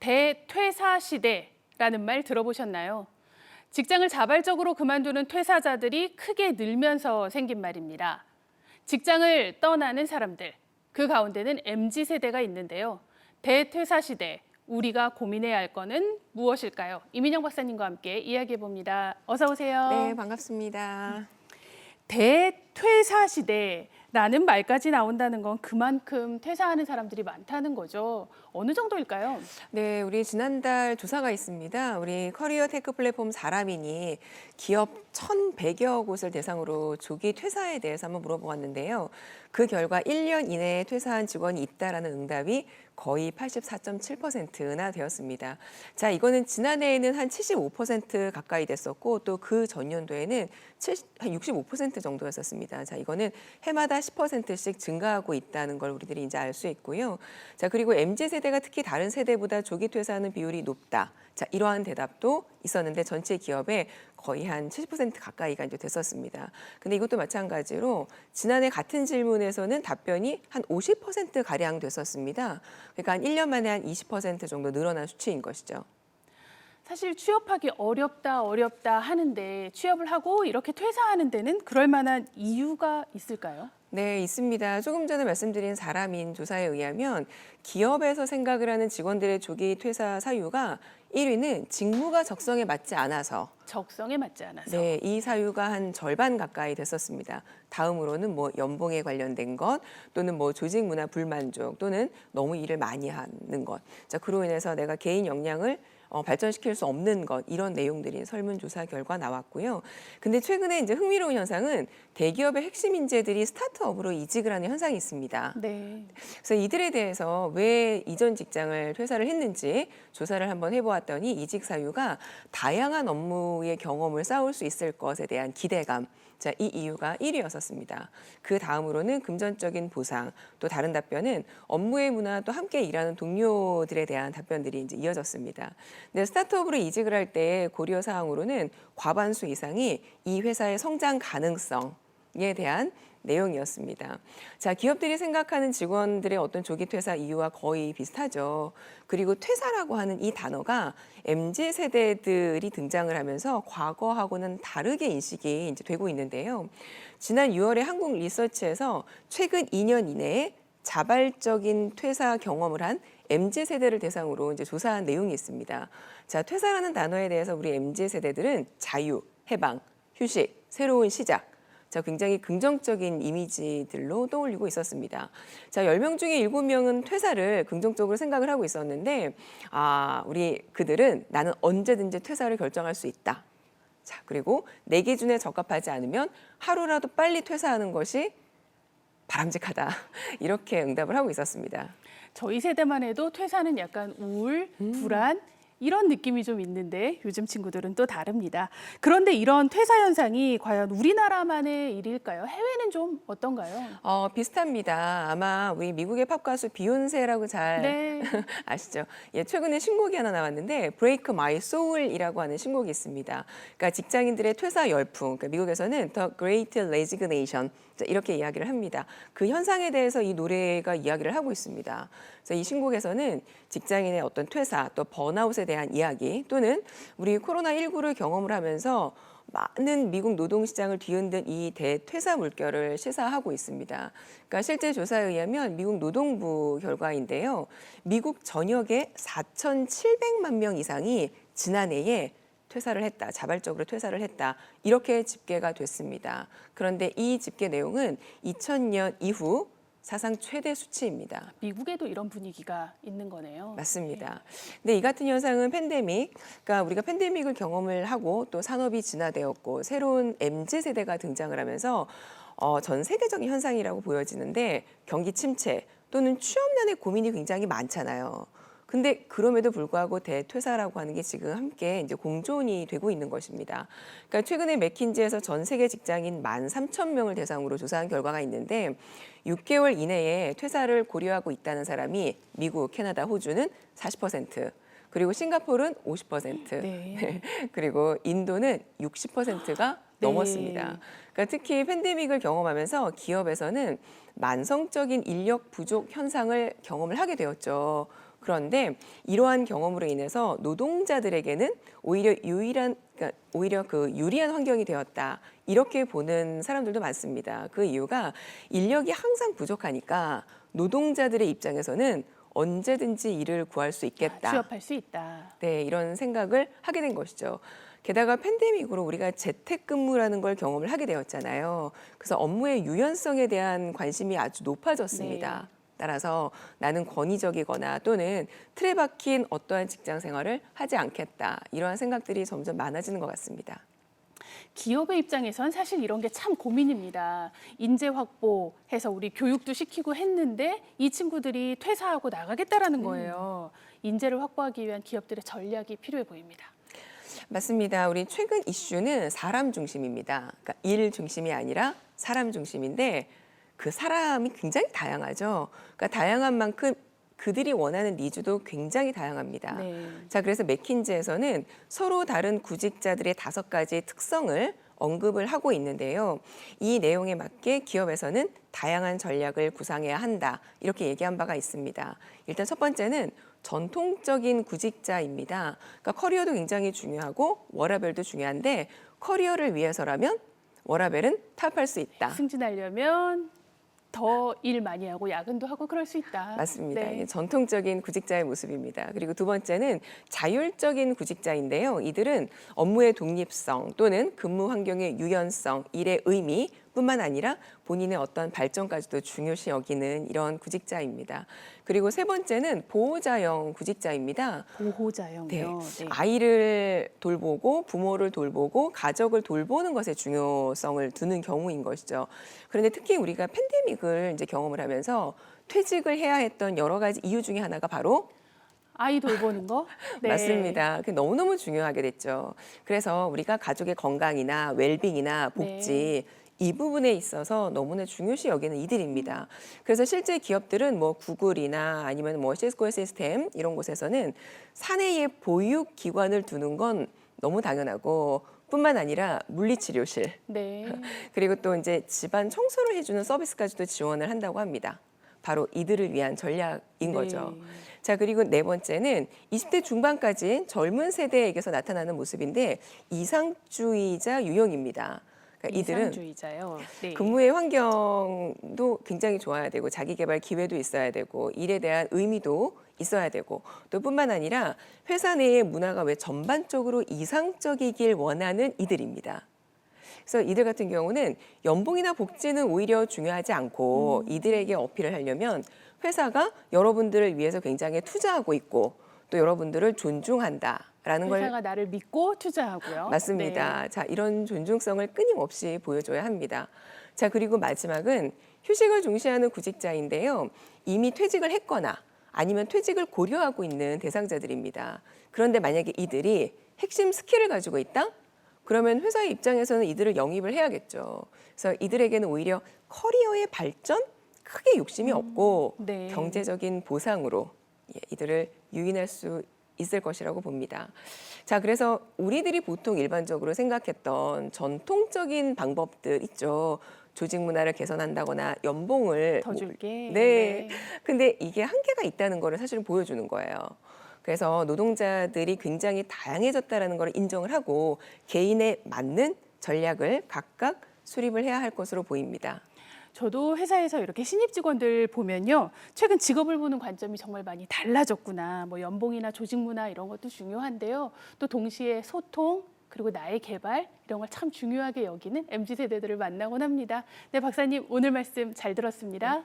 대퇴사 시대라는 말 들어보셨나요? 직장을 자발적으로 그만두는 퇴사자들이 크게 늘면서 생긴 말입니다. 직장을 떠나는 사람들, 그 가운데는 MZ세대가 있는데요. 대퇴사 시대, 우리가 고민해야 할 거는 무엇일까요? 이민영 박사님과 함께 이야기해 봅니다. 어서 오세요. 네, 반갑습니다. 대퇴사 시대라는 말까지 나온다는 건 그만큼 퇴사하는 사람들이 많다는 거죠. 어느 정도일까요? 네, 우리 지난달 조사가 있습니다. 우리 커리어 테크 플랫폼 사람인이 기업 1,100여 곳을 대상으로 조기 퇴사에 대해서 한번 물어보았는데요. 그 결과 1년 이내에 퇴사한 직원이 있다라는 응답이 거의 84.7%나 되었습니다. 자, 이거는 지난해에는 한 75% 가까이 됐었고 또 그 전년도에는 한 65% 정도였었습니다. 자, 이거는 해마다 10%씩 증가하고 있다는 걸 우리들이 이제 알 수 있고요. 자, 그리고 MZ세대가 특히 다른 세대보다 조기 퇴사하는 비율이 높다. 자, 이러한 대답도 있었는데 전체 기업의 거의 한 70% 가까이가 이제 됐었습니다. 근데 이것도 마찬가지로 지난해 같은 질문에서는 답변이 한 50%가량 됐었습니다. 그러니까 한 1년 만에 한 20% 정도 늘어난 수치인 것이죠. 사실 취업하기 어렵다 하는데 취업을 하고 이렇게 퇴사하는 데는 그럴 만한 이유가 있을까요? 네, 있습니다. 조금 전에 말씀드린 사람인 조사에 의하면 기업에서 생각을 하는 직원들의 조기 퇴사 사유가 1위는 직무가 적성에 맞지 않아서 적성에 맞지 않아서. 네, 이 사유가 한 절반 가까이 됐었습니다. 다음으로는 뭐 연봉에 관련된 것 또는 뭐 조직 문화 불만족 또는 너무 일을 많이 하는 것. 자, 그로 인해서 내가 개인 역량을 발전시킬 수 없는 것 이런 내용들이 설문조사 결과 나왔고요. 근데 최근에 이제 흥미로운 현상은 대기업의 핵심 인재들이 스타트업으로 이직을 하는 현상이 있습니다. 네. 그래서 이들에 대해서 왜 이전 직장을 퇴사를 했는지 조사를 한번 해보았더니 이직 사유가 다양한 업무의 경험을 쌓을 수 있을 것에 대한 기대감. 자, 이 이유가 1위였었습니다. 그 다음으로는 금전적인 보상, 또 다른 답변은 업무의 문화 또 함께 일하는 동료들에 대한 답변들이 이제 이어졌습니다. 근데 스타트업으로 이직을 할 때 고려 사항으로는 과반수 이상이 이 회사의 성장 가능성에 대한 내용이었습니다. 자, 기업들이 생각하는 직원들의 어떤 조기 퇴사 이유와 거의 비슷하죠. 그리고 퇴사라고 하는 이 단어가 MZ세대들이 등장을 하면서 과거하고는 다르게 인식이 이제 되고 있는데요. 지난 6월에 한국 리서치에서 최근 2년 이내에 자발적인 퇴사 경험을 한 MZ세대를 대상으로 이제 조사한 내용이 있습니다. 자, 퇴사라는 단어에 대해서 우리 MZ세대들은 자유, 해방, 휴식, 새로운 시작, 자, 굉장히 긍정적인 이미지들로 떠올리고 있었습니다. 자, 10명 중에 7명은 퇴사를 긍정적으로 생각을 하고 있었는데, 우리 그들은 나는 언제든지 퇴사를 결정할 수 있다. 자, 그리고 내 기준에 적합하지 않으면 하루라도 빨리 퇴사하는 것이 바람직하다. 이렇게 응답을 하고 있었습니다. 저희 세대만 해도 퇴사는 약간 우울, 불안, 이런 느낌이 좀 있는데 요즘 친구들은 또 다릅니다. 그런데 이런 퇴사 현상이 과연 우리나라만의 일일까요? 해외는 좀 어떤가요? 비슷합니다. 아마 우리 미국의 팝 가수 비욘세라고 잘 네. 아시죠? 예, 최근에 신곡이 하나 나왔는데 Break My Soul이라고 하는 신곡이 있습니다. 그러니까 직장인들의 퇴사 열풍, 그러니까 미국에서는 The Great Resignation 이렇게 이야기를 합니다. 그 현상에 대해서 이 노래가 이야기를 하고 있습니다. 그래서 이 신곡에서는 직장인의 어떤 퇴사 또 번아웃에 대한 이야기 또는 우리 코로나19를 경험을 하면서 많은 미국 노동시장을 뒤흔든 이 대퇴사 물결을 시사하고 있습니다. 그러니까 실제 조사에 의하면 미국 노동부 결과인데요. 미국 전역에 4,700만 명 이상이 지난해에 퇴사를 했다, 자발적으로 퇴사를 했다, 이렇게 집계가 됐습니다. 그런데 이 집계 내용은 2000년 이후 사상 최대 수치입니다. 미국에도 이런 분위기가 있는 거네요. 맞습니다. 근데 이 같은 현상은 팬데믹, 그러니까 우리가 팬데믹을 경험을 하고 또 산업이 진화되었고 새로운 MZ세대가 등장을 하면서 전 세계적인 현상이라고 보여지는데 경기 침체 또는 취업난의 고민이 굉장히 많잖아요. 근데 그럼에도 불구하고 대퇴사라고 하는 게 지금 함께 이제 공존이 되고 있는 것입니다. 그러니까 최근에 맥킨지에서 전 세계 직장인 13,000명을 대상으로 조사한 결과가 있는데 6개월 이내에 퇴사를 고려하고 있다는 사람이 미국, 캐나다, 호주는 40%, 그리고 싱가포르는 50%, 네. 그리고 인도는 60%가 네. 넘었습니다. 그러니까 특히 팬데믹을 경험하면서 기업에서는 만성적인 인력 부족 현상을 경험을 하게 되었죠. 그런데 이러한 경험으로 인해서 노동자들에게는 오히려 그 유리한 환경이 되었다. 이렇게 보는 사람들도 많습니다. 그 이유가 인력이 항상 부족하니까 노동자들의 입장에서는 언제든지 일을 구할 수 있겠다. 취업할 수 있다. 네, 이런 생각을 하게 된 것이죠. 게다가 팬데믹으로 우리가 재택근무라는 걸 경험을 하게 되었잖아요. 그래서 업무의 유연성에 대한 관심이 아주 높아졌습니다. 네. 따라서 나는 권위적이거나 또는 틀에 박힌 어떠한 직장 생활을 하지 않겠다. 이러한 생각들이 점점 많아지는 것 같습니다. 기업의 입장에선 사실 이런 게 참 고민입니다. 인재 확보해서 우리 교육도 시키고 했는데 이 친구들이 퇴사하고 나가겠다라는 거예요. 인재를 확보하기 위한 기업들의 전략이 필요해 보입니다. 맞습니다. 우리 최근 이슈는 사람 중심입니다. 그러니까 일 중심이 아니라 사람 중심인데 그 사람이 굉장히 다양하죠. 그러니까 다양한 만큼 그들이 원하는 니즈도 굉장히 다양합니다. 네. 자, 그래서 맥킨지에서는 서로 다른 구직자들의 5가지 특성을 언급을 하고 있는데요. 이 내용에 맞게 기업에서는 다양한 전략을 구상해야 한다. 이렇게 얘기한 바가 있습니다. 일단 첫 번째는 전통적인 구직자입니다. 그러니까 커리어도 굉장히 중요하고 워라밸도 중요한데 커리어를 위해서라면 워라밸은 타협할 수 있다. 승진하려면 더 일 많이 하고 야근도 하고 그럴 수 있다. 맞습니다. 네. 이게 전통적인 구직자의 모습입니다. 그리고 두 번째는 자율적인 구직자인데요. 이들은 업무의 독립성 또는 근무 환경의 유연성, 일의 의미 뿐만 아니라 본인의 어떤 발전까지도 중요시 여기는 이런 구직자입니다. 그리고 세 번째는 보호자형 구직자입니다. 보호자형이요. 네. 네. 아이를 돌보고 부모를 돌보고 가족을 돌보는 것에 중요성을 두는 경우인 것이죠. 그런데 특히 우리가 팬데믹을 이제 경험을 하면서 퇴직을 해야 했던 여러 가지 이유 중에 하나가 바로 아이 돌보는 거? 네. 맞습니다. 그게 너무너무 중요하게 됐죠. 그래서 우리가 가족의 건강이나 웰빙이나 복지 이 부분에 있어서 너무나 중요시 여기는 이들입니다. 그래서 실제 기업들은 뭐 구글이나 아니면 뭐 시스코 시스템 이런 곳에서는 사내에 보육 기관을 두는 건 너무 당연하고 뿐만 아니라 물리치료실 네. 그리고 또 이제 집안 청소를 해주는 서비스까지도 지원을 한다고 합니다. 바로 이들을 위한 전략인 거죠. 자, 그리고 네 번째는 20대 중반까지 젊은 세대에게서 나타나는 모습인데 이상주의자 유형입니다. 그러니까 이들은 이상주의자요. 네. 근무의 환경도 굉장히 좋아야 되고 자기 개발 기회도 있어야 되고 일에 대한 의미도 있어야 되고 또 뿐만 아니라 회사 내의 문화가 왜 전반적으로 이상적이길 원하는 이들입니다. 그래서 이들 같은 경우는 연봉이나 복지는 오히려 중요하지 않고 이들에게 어필을 하려면 회사가 여러분들을 위해서 굉장히 투자하고 있고 또 여러분들을 존중한다라는 걸 회사가 나를 믿고 투자하고요. 맞습니다. 네. 자, 이런 존중성을 끊임없이 보여줘야 합니다. 자, 그리고 마지막은 휴식을 중시하는 구직자인데요. 이미 퇴직을 했거나 아니면 퇴직을 고려하고 있는 대상자들입니다. 그런데 만약에 이들이 핵심 스킬을 가지고 있다? 그러면 회사의 입장에서는 이들을 영입을 해야겠죠. 그래서 이들에게는 오히려 커리어의 발전? 크게 욕심이 없고 네. 경제적인 보상으로 이들을 유인할 수 있을 것이라고 봅니다. 자, 그래서 우리들이 보통 일반적으로 생각했던 전통적인 방법들 있죠. 조직 문화를 개선한다거나 연봉을 더 줄게. 네. 근데 이게 한계가 있다는 거를 사실은 보여주는 거예요. 그래서 노동자들이 굉장히 다양해졌다라는 걸 인정을 하고 개인에 맞는 전략을 각각 수립을 해야 할 것으로 보입니다. 저도 회사에서 이렇게 신입 직원들 보면요. 최근 직업을 보는 관점이 정말 많이 달라졌구나. 뭐 연봉이나 조직 문화 이런 것도 중요한데요. 또 동시에 소통 그리고 나의 개발 이런 걸 참 중요하게 여기는 MZ세대들을 만나곤 합니다. 네, 박사님 오늘 말씀 잘 들었습니다.